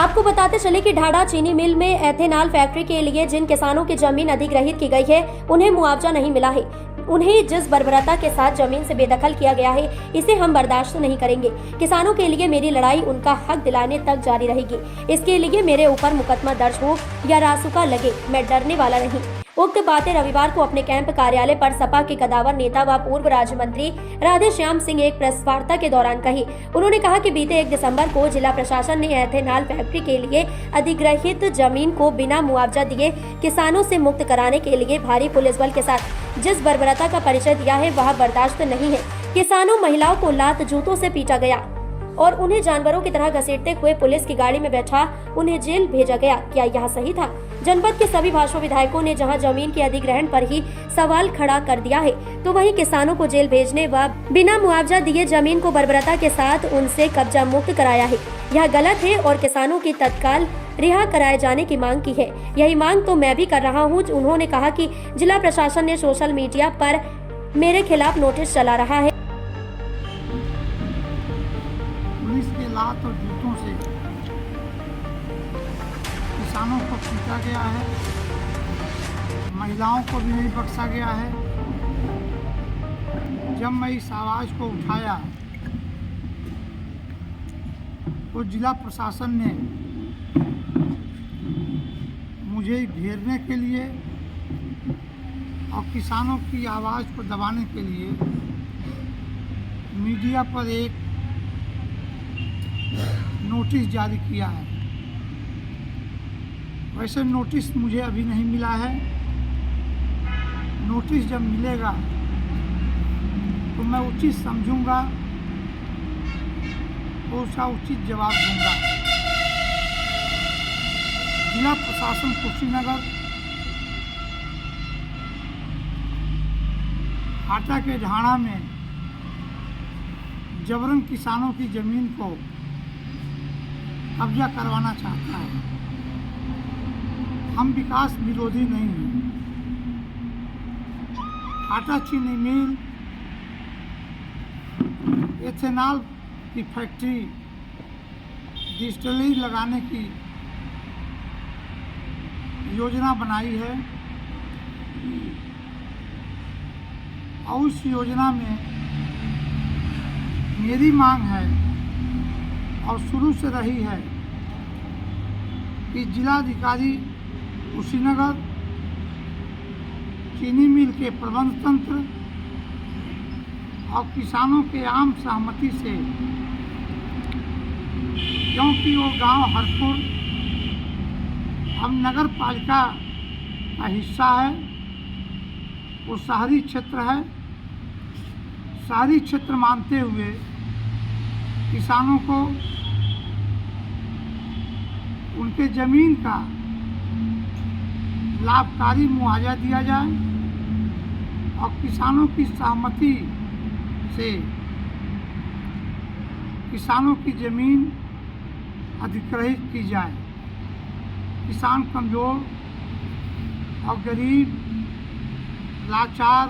आपको बताते चले कि ढाढ़ा चीनी मिल में एथेनॉल फैक्ट्री के लिए जिन किसानों की जमीन अधिग्रहित की गई है उन्हें मुआवजा नहीं मिला है। उन्हें जिस बर्बरता के साथ जमीन से बेदखल किया गया है इसे हम बर्दाश्त नहीं करेंगे। किसानों के लिए मेरी लड़ाई उनका हक दिलाने तक जारी रहेगी। इसके लिए मेरे ऊपर मुकदमा दर्ज हो या रासुका लगे, मैं डरने वाला नहीं। उक्त बातें रविवार को अपने कैंप कार्यालय पर सपा के कदावर नेता व पूर्व राज्य मंत्री राधे श्याम सिंह एक प्रेस वार्ता के दौरान कही। उन्होंने कहा कि बीते 1 दिसंबर को जिला प्रशासन ने एथेनॉल फैक्ट्री के लिए अधिग्रहित जमीन को बिना मुआवजा दिए किसानों से मुक्त कराने के लिए भारी पुलिस बल के साथ जिस बर्बरता का परिचय दिया है वह बर्दाश्त नहीं है। किसानों, महिलाओं को लात जूतों से पीटा गया और उन्हें जानवरों की तरह घसीटते हुए पुलिस की गाड़ी में बैठा उन्हें जेल भेजा गया। क्या यह सही था? जनपद के सभी भाजपा विधायकों ने जहां जमीन के अधिग्रहण पर ही सवाल खड़ा कर दिया है, तो वहीं किसानों को जेल भेजने व बिना मुआवजा दिए जमीन को बर्बरता के साथ उनसे कब्जा मुक्त कराया है। यह गलत है और किसानों की तत्काल रिहा कराए जाने की मांग की है। यही मांग तो मैं भी कर रहा हूँ। उन्होंने कहा कि जिला प्रशासन ने सोशल मीडिया पर मेरे खिलाफ नोटिस चला रहा है। पुलिस के लात और जूतों से किसानों को पीटा गया है, महिलाओं को भी नहीं बख्शा गया है। जब मैं इस आवाज़ को उठाया तो जिला प्रशासन ने मुझे घेरने के लिए और किसानों की आवाज़ को दबाने के लिए मीडिया पर एक नोटिस जारी किया है। वैसे नोटिस मुझे अभी नहीं मिला है। नोटिस जब मिलेगा तो मैं उचित समझूंगा तो उसका उचित जवाब दूंगा। जिला प्रशासन कुशीनगर हाटा के ढाणा में जबरन किसानों की जमीन को कब्जा करवाना चाहता है। हम विकास विरोधी नहीं हैं। हाटा चीनी मिल, एथेनॉल की फैक्ट्री, डिस्टिलरी लगाने की योजना बनाई है और उस योजना में मेरी मांग है और शुरू से रही है कि जिलाधिकारी कुशीनगर चीनी मिल के प्रबंध तंत्र और किसानों के आम सहमति से, क्योंकि वो गांव हरपुर हम नगर पालिका का हिस्सा है, वो शहरी क्षेत्र है। शहरी क्षेत्र मानते हुए किसानों को उनके ज़मीन का लाभकारी मुआवजा दिया जाए और किसानों की सहमति से किसानों की ज़मीन अधिग्रहित की जाए। किसान कमज़ोर और गरीब, लाचार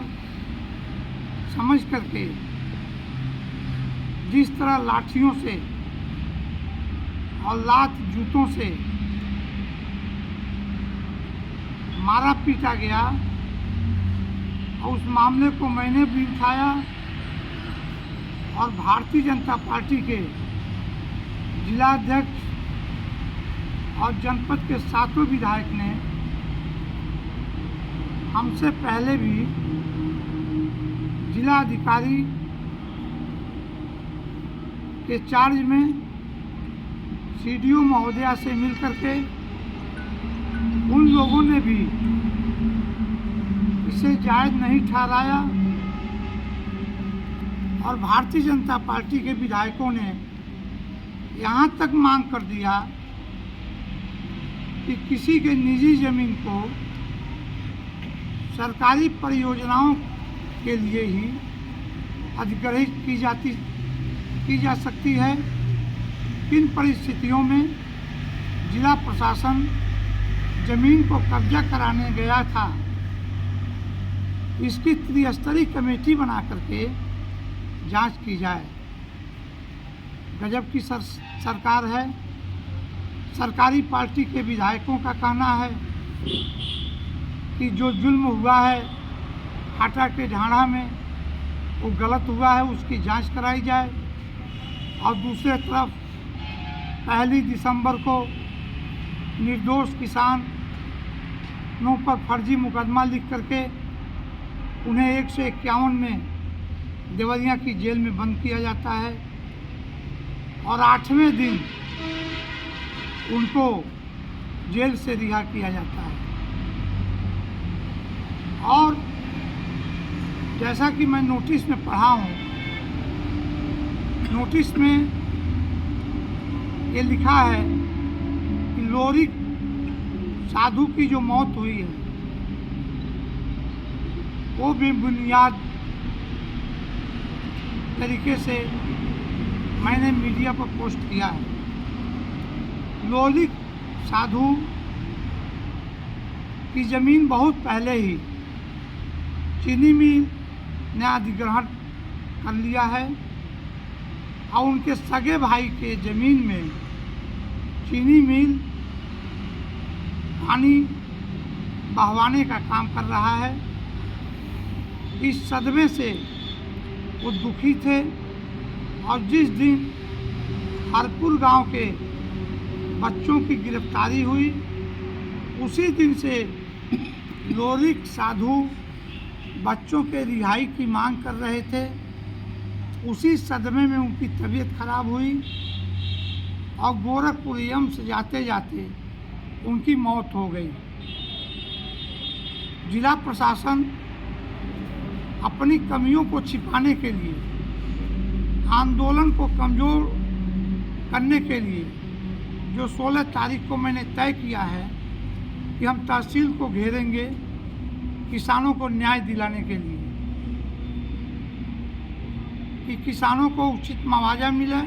समझ करके जिस तरह लाठियों से और लात जूतों से मारा पीटा गया और उस मामले को मैंने भी उठाया और भारतीय जनता पार्टी के जिलाध्यक्ष और जनपद के 7 विधायक ने हमसे पहले भी जिला अधिकारी के चार्ज में सीडीओ महोदया से मिलकर के उन लोगों ने भी इसे जायज़ नहीं ठहराया और भारतीय जनता पार्टी के विधायकों ने यहाँ तक मांग कर दिया कि किसी के निजी ज़मीन को सरकारी परियोजनाओं के लिए ही अधिग्रहित की जा सकती है। किन परिस्थितियों में जिला प्रशासन ज़मीन को कब्जा कराने गया था, इसकी त्रिस्तरीय कमेटी बना करके जांच की जाए। गजब की सरकार है। सरकारी पार्टी के विधायकों का कहना है कि जो जुल्म हुआ है हाटा के ढाणा में वो गलत हुआ है, उसकी जांच कराई जाए। और दूसरे तरफ 1 दिसंबर को निर्दोष किसानों पर फर्जी मुकदमा लिख करके उन्हें 151 में देवरिया की जेल में बंद किया जाता है और 8वें दिन उनको जेल से रिहा किया जाता है। और जैसा कि मैं नोटिस में पढ़ा हूँ, नोटिस में ये लिखा है कि लोरिक साधु की जो मौत हुई है वो भी बुनियाद तरीके से मैंने मीडिया पर पोस्ट किया है। लोरिक साधु की ज़मीन बहुत पहले ही चीनी मिल ने अधिग्रहण कर लिया है और उनके सगे भाई के ज़मीन में चीनी मिल पानी बहवाने का काम कर रहा है। इस सदमे से वो दुखी थे और जिस दिन हरपुर गांव के बच्चों की गिरफ्तारी हुई उसी दिन से लोरिक साधु बच्चों के रिहाई की मांग कर रहे थे। उसी सदमे में उनकी तबीयत खराब हुई और गोरखपुर एम्स जाते जाते उनकी मौत हो गई। जिला प्रशासन अपनी कमियों को छिपाने के लिए, आंदोलन को कमज़ोर करने के लिए जो 16 तारीख को मैंने तय किया है कि हम तहसील को घेरेंगे किसानों को न्याय दिलाने के लिए, कि किसानों को उचित मुआवजा मिले,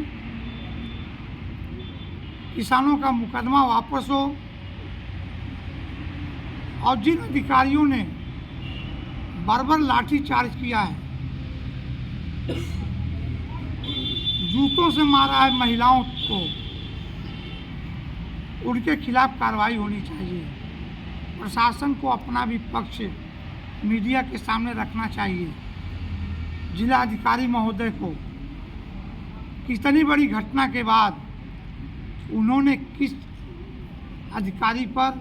किसानों का मुकदमा वापस हो और जिन अधिकारियों ने बर्बर लाठी चार्ज किया है, जूतों से मारा है महिलाओं को, उनके खिलाफ कार्रवाई होनी चाहिए। प्रशासन को अपना भी पक्ष मीडिया के सामने रखना चाहिए। जिला अधिकारी महोदय को कितनी बड़ी घटना के बाद उन्होंने किस अधिकारी पर,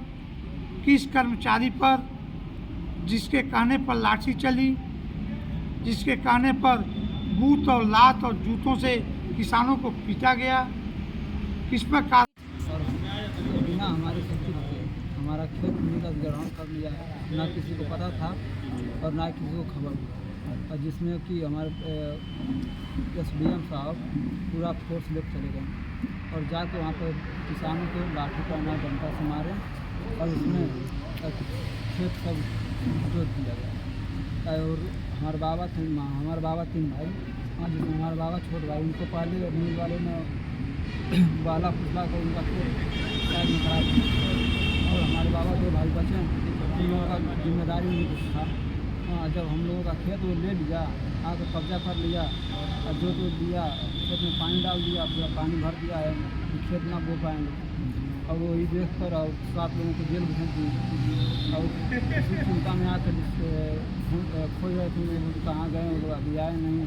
किस कर्मचारी पर, जिसके कहने पर लाठी चली, जिसके कहने पर बूट और लात और जूतों से किसानों को पीटा गया, किस पर बिना हमारे शक्ति के हमारा खेत मिल का ग्रहण कर लिया है। ना किसी को पता था और ना किसी को खबर हुआ, और जिसमें कि हमारे SDM साहब पूरा फोर्स लेकर चले गए और जाके वहाँ पर किसानों को लाठी करना, डंडा से मारे और उसमें खेत सब जोत दिया गया। और हमारे बाबा थे, हमारे बाबा 3 भाई, और जिसमें हमारे बाबा छोटे भाई, उनको पहले मिल वाले ने बाला फुसला कर उनका खेत साइड में खराब किया और हमारे बाबा 2 भाई बचे, उन लोगों का जिम्मेदारी नहीं कुछ था। जब हम लोगों का खेत वो ले लिया, आकर कब्जा कर लिया और जो दिया, खेत में पानी डाल दिया, पूरा पानी भर दिया है, खेत ना बो पाएंगे। और वही देख कर और 7 लोगों को जेल भेज दी और उसी चिंता में आकर खोज रहे थे कहाँ गए, वो अभी आए नहीं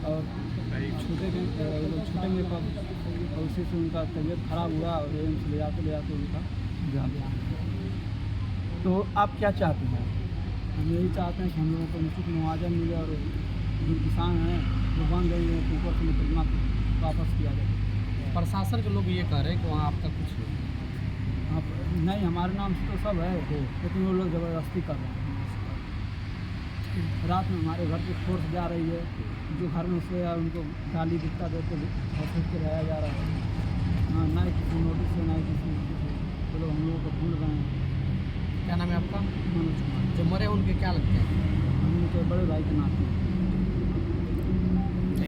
और छूटेंगे कब। और उसी से उनका तबीयत खराब हुआ और एम्स ले जाते उनका जा गया। तो आप क्या चाहते हैं? हम यही चाहते हैं कि हम लोगों को उचित मुआवजा मिले और जो किसान हैं जो बन गई है ऊपर से मुकदमा वापस किया जाए। प्रशासन के लोग ये कह रहे हैं कि वहाँ आपका कुछ नहीं, हमारे नाम से तो सब है, लेकिन वो लोग ज़बरदस्ती कर रहे हैं। रात में हमारे घर पे फोर्स जा रही है, जो घर में सोया उनको गाली दिक्कत देते ऑफिस के रहा जा रहा है। हाँ, ना किसी नोटिस से, ना किसी तो लोग हम लोगों को भूल गए हैं। क्या नाम है आपका? मनोज कुमार। जो मरे उनके क्या लगते हैं? हम उनके बड़े भाई के नाते हैं।